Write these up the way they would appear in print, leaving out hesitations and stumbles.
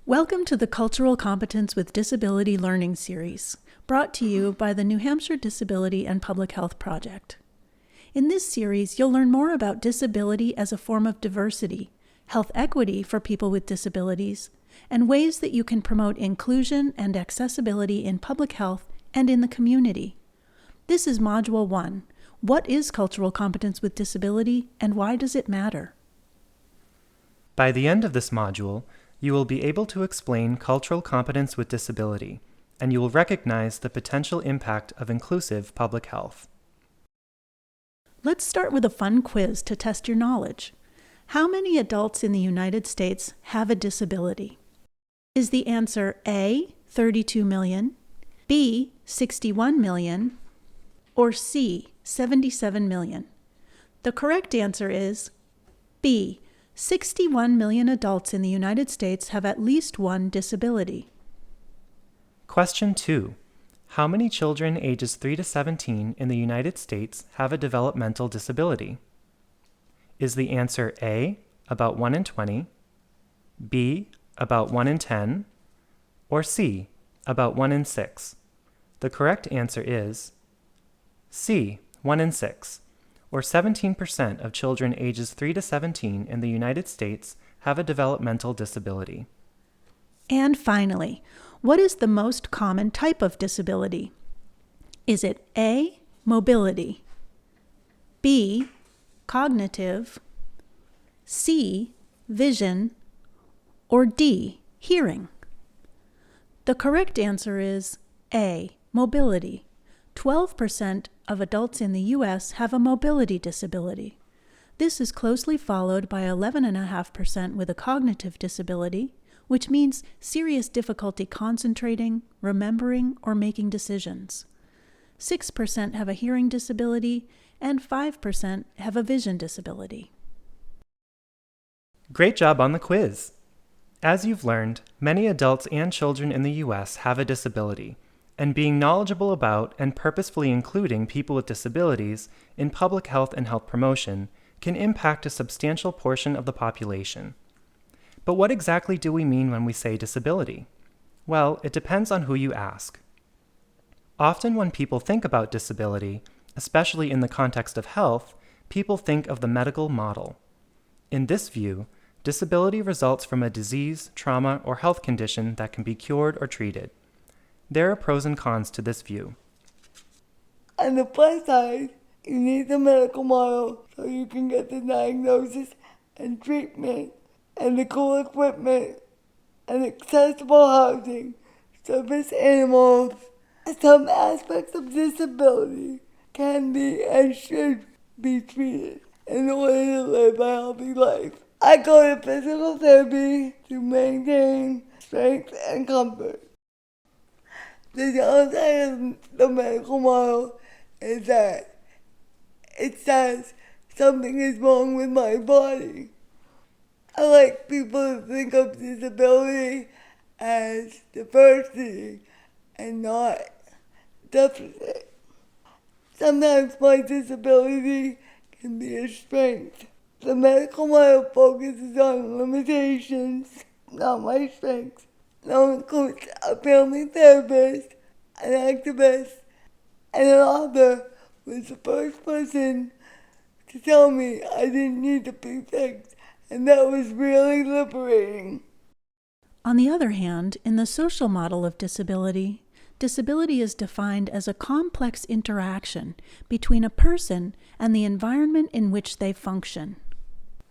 Welcome to the Cultural Competence with Disability Learning Series, brought to you by the New Hampshire Disability and Public Health Project. In this series, you'll learn more about disability as a form of diversity, health equity for people with disabilities, and ways that you can promote inclusion and accessibility in public health and in the community. This is Module 1. What is cultural competence with disability, and why does it matter? By the end of this module, you will be able to explain cultural competence with disability, and you will recognize the potential impact of inclusive public health. Let's start with a fun quiz to test your knowledge. How many adults in the United States have a disability? Is the answer A, 32 million, B, 61 million, or C, 77 million? The correct answer is B. 61 million adults in the United States have at least one disability. Question 2. How many children ages 3 to 17 in the United States have a developmental disability? Is the answer A, about 1 in 20, B, about 1 in 10, or C, about 1 in 6? The correct answer is C, 1 in 6. Or 17% of children ages 3 to 17 in the United States have a developmental disability. And finally, what is the most common type of disability? Is it A, mobility, B, cognitive, C, vision, or D, hearing? The correct answer is A, mobility. 12% of adults in the U.S. have a mobility disability. This is closely followed by 11.5% with a cognitive disability, which means serious difficulty concentrating, remembering, or making decisions. 6% have a hearing disability, and 5% have a vision disability. Great job on the quiz! As you've learned, many adults and children in the U.S. have a disability, and being knowledgeable about and purposefully including people with disabilities in public health and health promotion can impact a substantial portion of the population. But what exactly do we mean when we say disability? Well, it depends on who you ask. Often when people think about disability, especially in the context of health, people think of the medical model. In this view, disability results from a disease, trauma, or health condition that can be cured or treated. There are pros and cons to this view. On the plus side, you need the medical model so you can get the diagnosis and treatment and the cool equipment and accessible housing, service animals. Some aspects of disability can be and should be treated in order to live a healthy life. I go to physical therapy to maintain strength and comfort. The downside of the medical model is that it says something is wrong with my body. I like people to think of disability as diversity and not deficit. Sometimes my disability can be a strength. The medical model focuses on limitations, not my strengths. Now includes a family therapist, an activist, and an author was the first person to tell me I didn't need to be fixed, and that was really liberating. On the other hand, in the social model of disability, disability is defined as a complex interaction between a person and the environment in which they function.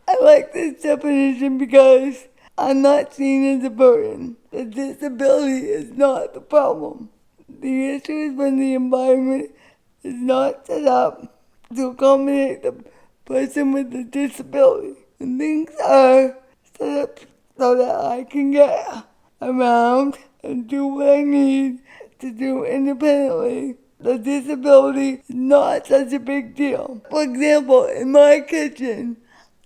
I like this definition because I'm not seen as a burden. The disability is not the problem. The issue is when the environment is not set up to accommodate the person with the disability. When things are set up so that I can get around and do what I need to do independently, the disability is not such a big deal. For example, in my kitchen,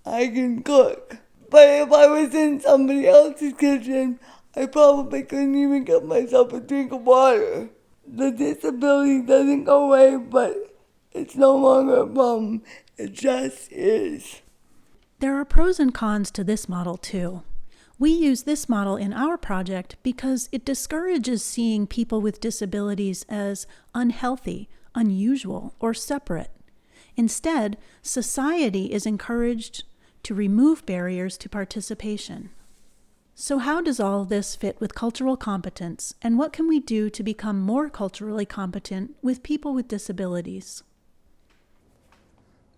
I can cook. But if I was in somebody else's kitchen, I probably couldn't even get myself a drink of water. The disability doesn't go away, but it's no longer a problem. It just is. There are pros and cons to this model too. We use this model in our project because it discourages seeing people with disabilities as unhealthy, unusual, or separate. Instead, society is encouraged to remove barriers to participation. So how does all this fit with cultural competence, and what can we do to become more culturally competent with people with disabilities?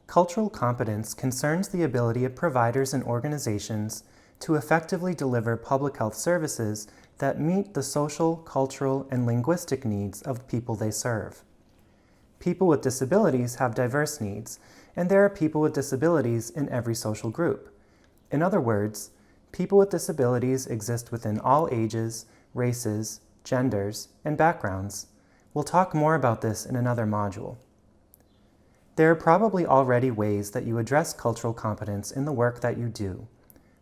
Cultural competence concerns the ability of providers and organizations to effectively deliver public health services that meet the social, cultural, and linguistic needs of people they serve. People with disabilities have diverse needs, and there are people with disabilities in every social group. In other words, people with disabilities exist within all ages, races, genders, and backgrounds. We'll talk more about this in another module. There are probably already ways that you address cultural competence in the work that you do.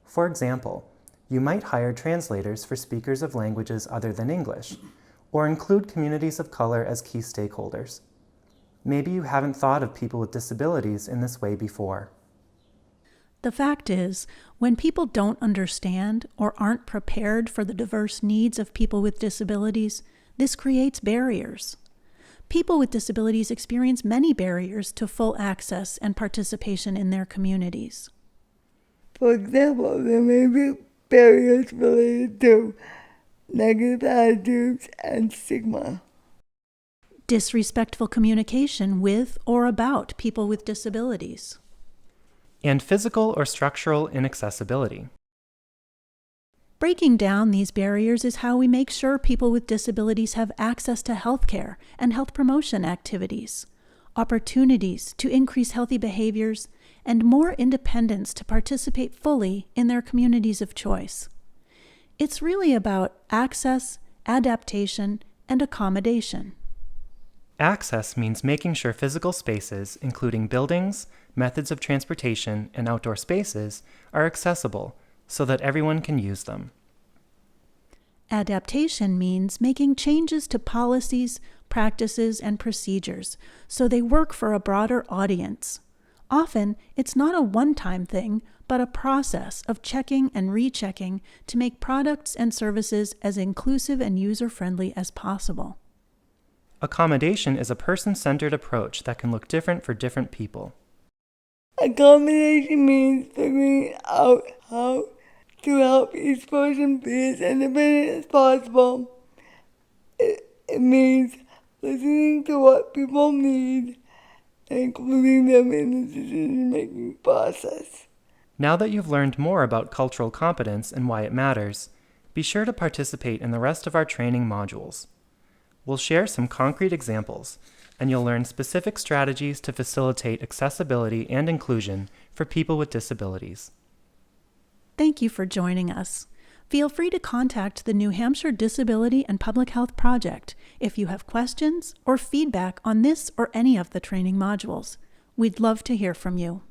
For example, you might hire translators for speakers of languages other than English, or include communities of color as key stakeholders. Maybe you haven't thought of people with disabilities in this way before. The fact is, when people don't understand or aren't prepared for the diverse needs of people with disabilities, this creates barriers. People with disabilities experience many barriers to full access and participation in their communities. For example, there may be barriers related to negative attitudes and stigma. Disrespectful communication with or about people with disabilities. And physical or structural inaccessibility. Breaking down these barriers is how we make sure people with disabilities have access to healthcare and health promotion activities, opportunities to increase healthy behaviors, and more independence to participate fully in their communities of choice. It's really about access, adaptation, and accommodation. Access means making sure physical spaces, including buildings, methods of transportation, and outdoor spaces, are accessible so that everyone can use them. Adaptation means making changes to policies, practices, and procedures so they work for a broader audience. Often, it's not a one-time thing, but a process of checking and rechecking to make products and services as inclusive and user-friendly as possible. Accommodation is a person-centered approach that can look different for different people. Accommodation means figuring out how to help each person be as independent as possible. It means listening to what people need and including them in the decision-making process. Now that you've learned more about cultural competence and why it matters, be sure to participate in the rest of our training modules. We'll share some concrete examples, and you'll learn specific strategies to facilitate accessibility and inclusion for people with disabilities. Thank you for joining us. Feel free to contact the New Hampshire Disability and Public Health Project if you have questions or feedback on this or any of the training modules. We'd love to hear from you.